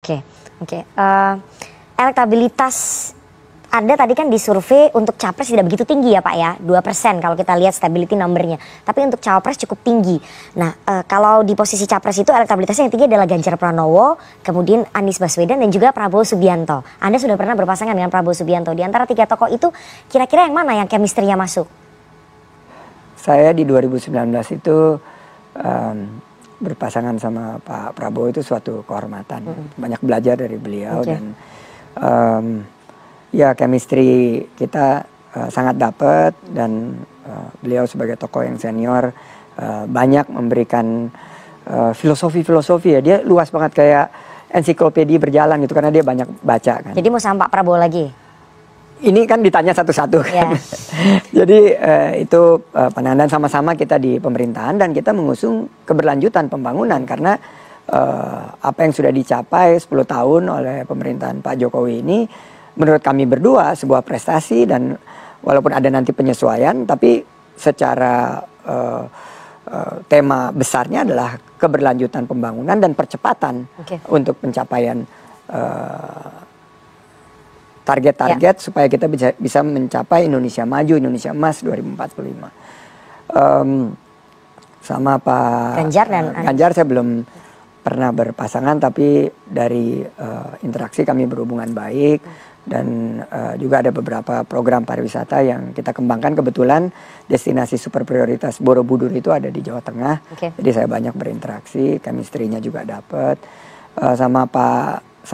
Oke, oke. Elektabilitas Anda tadi kan disurvei untuk capres tidak begitu tinggi ya Pak ya, 2% kalau kita lihat stability numbernya. Tapi untuk cawapres cukup tinggi. Nah kalau di posisi capres itu elektabilitasnya yang tinggi adalah Ganjar Pranowo, kemudian Anies Baswedan dan juga Prabowo Subianto. Anda sudah pernah berpasangan dengan Prabowo Subianto. Di antara tiga tokoh itu kira-kira yang mana yang chemistry-nya masuk? Saya di 2019 itu berpasangan sama Pak Prabowo itu suatu kehormatan. Banyak belajar dari beliau dan ya chemistry kita sangat dapat dan beliau sebagai tokoh yang senior banyak memberikan filosofi-filosofi ya. Dia luas banget kayak ensiklopedia berjalan gitu karena dia banyak baca kan. Jadi mau sama Pak Prabowo lagi? Ini kan ditanya satu-satu kan. Jadi itu pandangan sama-sama kita di pemerintahan dan kita mengusung keberlanjutan pembangunan karena apa yang sudah dicapai 10 tahun oleh pemerintahan Pak Jokowi ini menurut kami berdua sebuah prestasi dan walaupun ada nanti penyesuaian tapi secara tema besarnya adalah keberlanjutan pembangunan dan percepatan untuk pencapaian target-target supaya kita bisa mencapai Indonesia Maju, Indonesia Emas 2045. Sama Pak Ganjar saya belum pernah berpasangan tapi dari interaksi kami berhubungan baik. Dan juga ada beberapa program pariwisata yang kita kembangkan. Kebetulan destinasi super prioritas Borobudur itu ada di Jawa Tengah. Jadi saya banyak berinteraksi, chemistry-nya juga dapat. Sama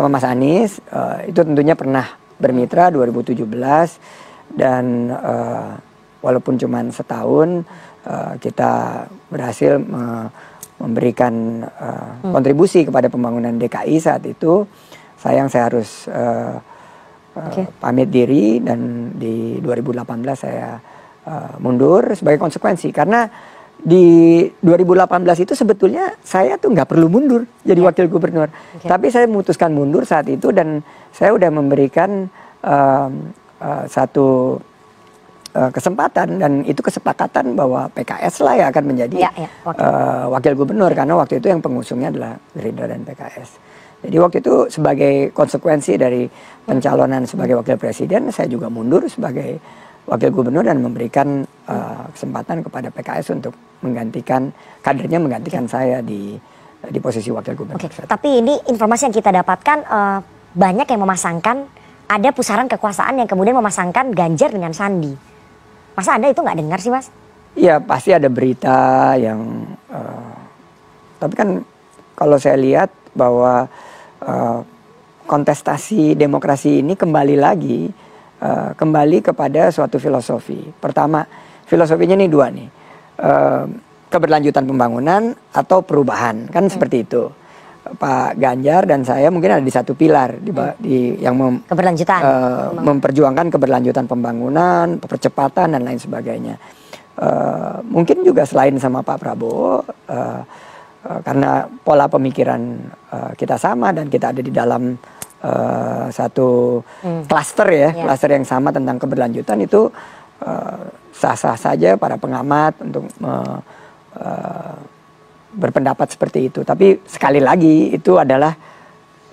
Mas Anies, itu tentunya pernah bermitra 2017. Dan walaupun cuma setahun, kita berhasil memberikan kontribusi kepada pembangunan DKI saat itu. Sayang saya harus pamit diri dan di 2018 saya mundur sebagai konsekuensi karena di 2018 itu sebetulnya saya tuh nggak perlu mundur jadi wakil gubernur, tapi saya memutuskan mundur saat itu dan saya udah memberikan satu kesempatan dan itu kesepakatan bahwa PKS lah yang akan menjadi wakil gubernur karena waktu itu yang pengusungnya adalah Gerindra dan PKS. Jadi waktu itu sebagai konsekuensi dari pencalonan sebagai wakil presiden, saya juga mundur sebagai wakil gubernur dan memberikan kesempatan kepada PKS untuk menggantikan kadernya menggantikan saya di posisi wakil gubernur. Tapi ini informasi yang kita dapatkan banyak yang memasangkan ada pusaran kekuasaan yang kemudian memasangkan Ganjar dengan Sandi. Masa Anda itu nggak dengar sih Mas? Iya pasti ada berita yang tapi kan kalau saya lihat bahwa kontestasi demokrasi ini kembali lagi kembali kepada suatu filosofi. Pertama, filosofinya ini dua nih. Keberlanjutan pembangunan atau perubahan. Kan seperti itu. Pak Ganjar dan saya mungkin ada di satu pilar yang memperjuangkan keberlanjutan pembangunan, percepatan dan lain sebagainya. Mungkin juga selain sama Pak Prabowo karena pola pemikiran kita sama dan kita ada di dalam satu klaster ya, klaster yang sama tentang keberlanjutan itu sah-sah saja para pengamat untuk berpendapat seperti itu. Tapi sekali lagi itu adalah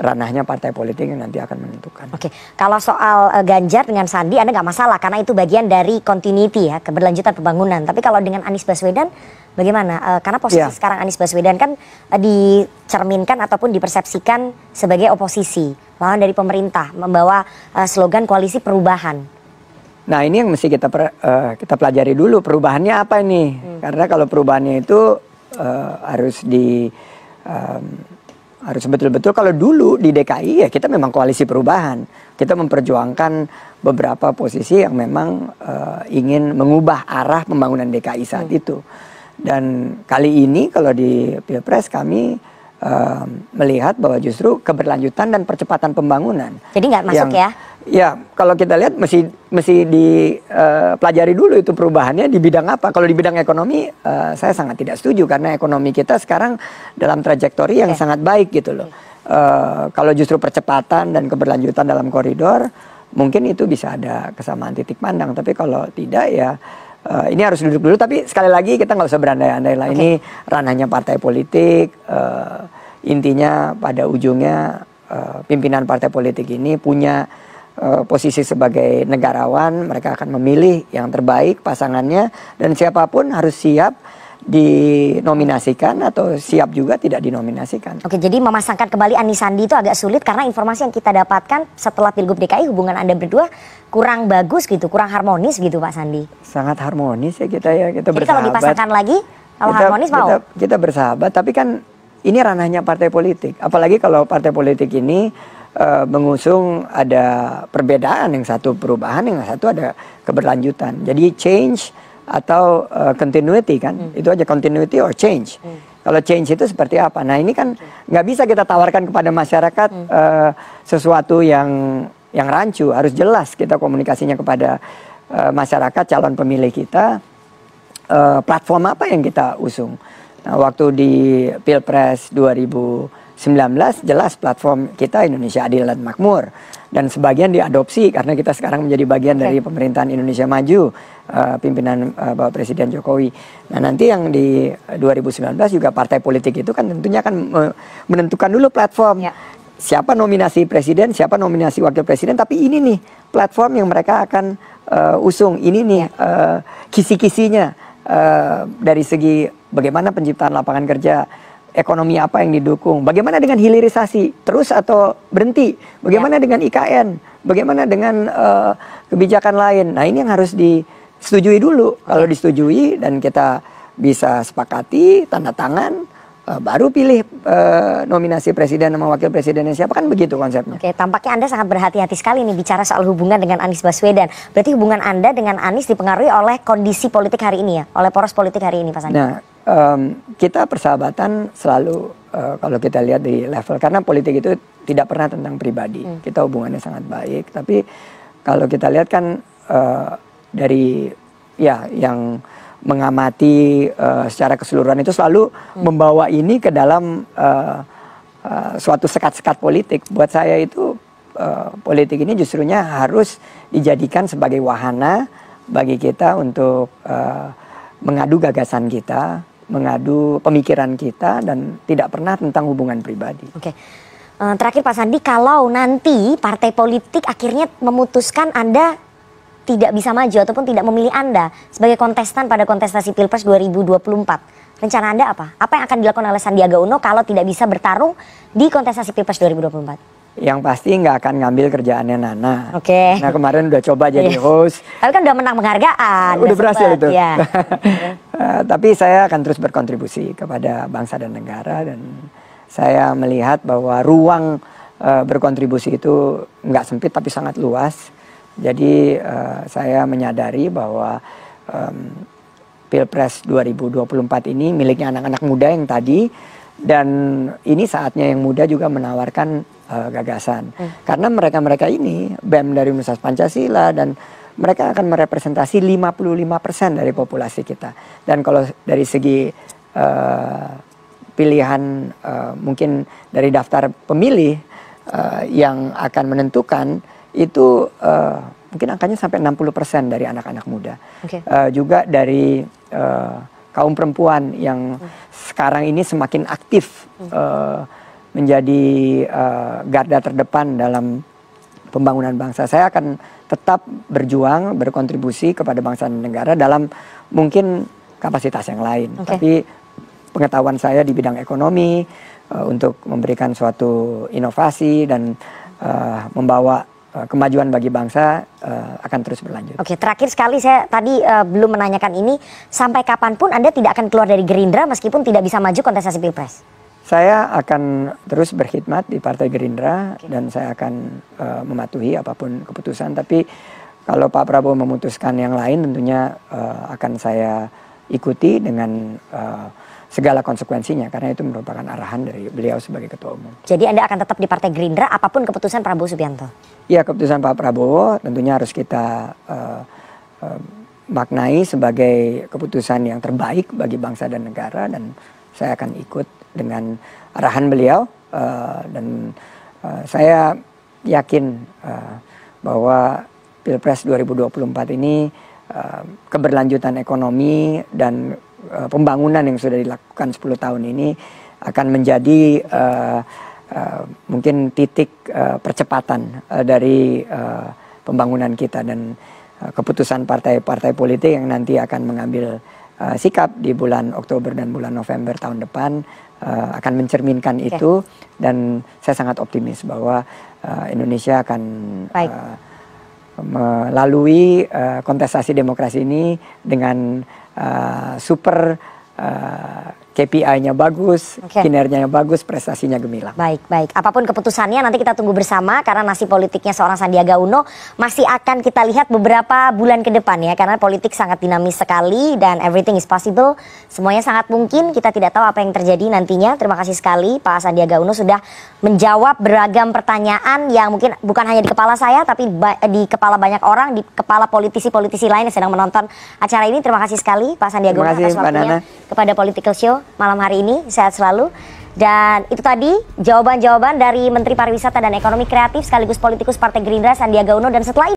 ranahnya partai politik yang nanti akan menentukan. Kalau soal Ganjar dengan Sandi Anda nggak masalah karena itu bagian dari continuity ya, keberlanjutan pembangunan. Tapi kalau dengan Anies Baswedan bagaimana? Karena posisi sekarang Anies Baswedan kan dicerminkan ataupun dipersepsikan sebagai oposisi, lawan dari pemerintah, membawa slogan koalisi perubahan. Nah ini yang mesti kita pelajari dulu perubahannya apa ini? Karena kalau perubahannya itu harus betul-betul kalau dulu di DKI ya kita memang koalisi perubahan. Kita memperjuangkan beberapa posisi yang memang ingin mengubah arah pembangunan DKI saat itu. Dan kali ini kalau di Pilpres kami melihat bahwa justru keberlanjutan dan percepatan pembangunan. Jadi nggak masuk ya? Ya kalau kita lihat mesti dipelajari dulu itu perubahannya di bidang apa. Kalau di bidang ekonomi saya sangat tidak setuju karena ekonomi kita sekarang dalam trajektori yang sangat baik gitu loh. Kalau justru percepatan dan keberlanjutan dalam koridor mungkin itu bisa ada kesamaan titik pandang. Tapi kalau tidak ya ini harus duduk dulu. Tapi sekali lagi kita nggak usah berandai-andai lah. Ini ranahnya partai politik. Intinya pada ujungnya pimpinan partai politik ini punya posisi sebagai negarawan, mereka akan memilih yang terbaik pasangannya, dan siapapun harus siap dinominasikan atau siap juga tidak dinominasikan. Oke, jadi memasangkan kembali Anies Sandi itu agak sulit karena informasi yang kita dapatkan setelah Pilgub DKI hubungan Anda berdua kurang bagus gitu, kurang harmonis gitu Pak Sandi. Sangat harmonis ya kita jadi bersahabat. Kalau dipasangkan lagi, kalau harmonis mau? Kita bersahabat, tapi kan ini ranahnya partai politik. Apalagi kalau partai politik ini mengusung ada perbedaan, yang satu perubahan, yang satu ada keberlanjutan. Jadi change atau continuity kan, itu aja, continuity or change. Kalau change itu seperti apa? Nah ini kan nggak bisa kita tawarkan kepada masyarakat sesuatu yang rancu, harus jelas kita komunikasinya kepada masyarakat, calon pemilih kita, platform apa yang kita usung. Nah waktu di Pilpres 2019 jelas platform kita Indonesia Adil dan Makmur, dan sebagian diadopsi karena kita sekarang menjadi bagian dari pemerintahan Indonesia Maju, pimpinan Bapak Presiden Jokowi. Nah nanti yang di 2019 juga partai politik itu kan tentunya akan menentukan dulu platform, siapa nominasi presiden, siapa nominasi wakil presiden, tapi ini nih platform yang mereka akan usung, ini nih kisi-kisinya dari segi bagaimana penciptaan lapangan kerja, ekonomi apa yang didukung, bagaimana dengan hilirisasi, terus atau berhenti, bagaimana dengan IKN, bagaimana dengan kebijakan lain. Nah ini yang harus disetujui dulu. Kalau disetujui dan kita bisa sepakati, tanda tangan, baru pilih nominasi presiden sama wakil presidennya siapa, kan begitu konsepnya. Oke, tampaknya Anda sangat berhati-hati sekali nih bicara soal hubungan dengan Anies Baswedan. Berarti hubungan Anda dengan Anies dipengaruhi oleh kondisi politik hari ini ya, oleh poros politik hari ini Pak Sandi? Nah, kita persahabatan selalu kalau kita lihat di level, karena politik itu tidak pernah tentang pribadi. Kita hubungannya sangat baik, tapi kalau kita lihat kan dari yang mengamati secara keseluruhan itu selalu membawa ini ke dalam suatu sekat-sekat politik. Buat saya itu politik ini justrunya harus dijadikan sebagai wahana bagi kita untuk mengadu gagasan kita, mengadu pemikiran kita, dan tidak pernah tentang hubungan pribadi. Oke. Terakhir Pak Sandi, kalau nanti partai politik akhirnya memutuskan Anda tidak bisa maju ataupun tidak memilih Anda sebagai kontestan pada kontestasi Pilpres 2024, rencana Anda apa? Apa yang akan dilakukan oleh Sandiaga Uno kalau tidak bisa bertarung di kontestasi Pilpres 2024? Yang pasti nggak akan ngambil kerjaannya Nana. Oke. Nah kemarin udah coba jadi host. Tapi kan udah menang penghargaan. Udah berhasil itu. Ya. Tapi saya akan terus berkontribusi kepada bangsa dan negara, dan saya melihat bahwa ruang berkontribusi itu nggak sempit tapi sangat luas. Jadi saya menyadari bahwa Pilpres 2024 ini miliknya anak-anak muda yang tadi, dan ini saatnya yang muda juga menawarkan gagasan. Karena mereka-mereka ini BEM dari Universitas Pancasila, dan mereka akan merepresentasi 55% dari populasi kita. Dan kalau dari segi pilihan mungkin dari daftar pemilih yang akan menentukan itu mungkin angkanya sampai 60% dari anak-anak muda. Juga dari kaum perempuan yang sekarang ini semakin aktif menjadi garda terdepan dalam pembangunan bangsa. Saya akan tetap berjuang, berkontribusi kepada bangsa dan negara dalam mungkin kapasitas yang lain. Tapi pengetahuan saya di bidang ekonomi untuk memberikan suatu inovasi dan membawa kemajuan bagi bangsa akan terus berlanjut. Oke, terakhir sekali saya tadi belum menanyakan ini, sampai kapanpun Anda tidak akan keluar dari Gerindra meskipun tidak bisa maju kontestasi Pilpres? Saya akan terus berkhidmat di Partai Gerindra, dan saya akan mematuhi apapun keputusan. Tapi kalau Pak Prabowo memutuskan yang lain, tentunya akan saya ikuti dengan segala konsekuensinya, karena itu merupakan arahan dari beliau sebagai Ketua Umum. Jadi Anda akan tetap di Partai Gerindra apapun keputusan Prabowo Subianto? Ya, keputusan Pak Prabowo tentunya harus kita maknai sebagai keputusan yang terbaik bagi bangsa dan negara, dan saya akan ikut dengan arahan beliau, dan saya yakin bahwa Pilpres 2024 ini keberlanjutan ekonomi dan pembangunan yang sudah dilakukan 10 tahun ini akan menjadi mungkin titik percepatan dari pembangunan kita, dan keputusan partai-partai politik yang nanti akan mengambil sikap di bulan Oktober dan bulan November tahun depan akan mencerminkan itu, dan saya sangat optimis bahwa Indonesia akan melalui kontestasi demokrasi ini dengan super KPI-nya bagus, kinerjanya bagus, prestasinya gemilang. Baik. Apapun keputusannya nanti kita tunggu bersama, karena nasib politiknya seorang Sandiaga Uno masih akan kita lihat beberapa bulan ke depan ya, karena politik sangat dinamis sekali dan everything is possible. Semuanya sangat mungkin, kita tidak tahu apa yang terjadi nantinya. Terima kasih sekali Pak Sandiaga Uno sudah menjawab beragam pertanyaan yang mungkin bukan hanya di kepala saya, tapi di kepala banyak orang, di kepala politisi-politisi lain yang sedang menonton acara ini. Terima kasih sekali Pak Sandiaga Uno atas waktunya kepada Political Show malam hari ini. Sehat selalu. Dan itu tadi jawaban-jawaban dari Menteri Pariwisata dan Ekonomi Kreatif sekaligus politikus Partai Gerindra Sandiaga Uno. Dan setelah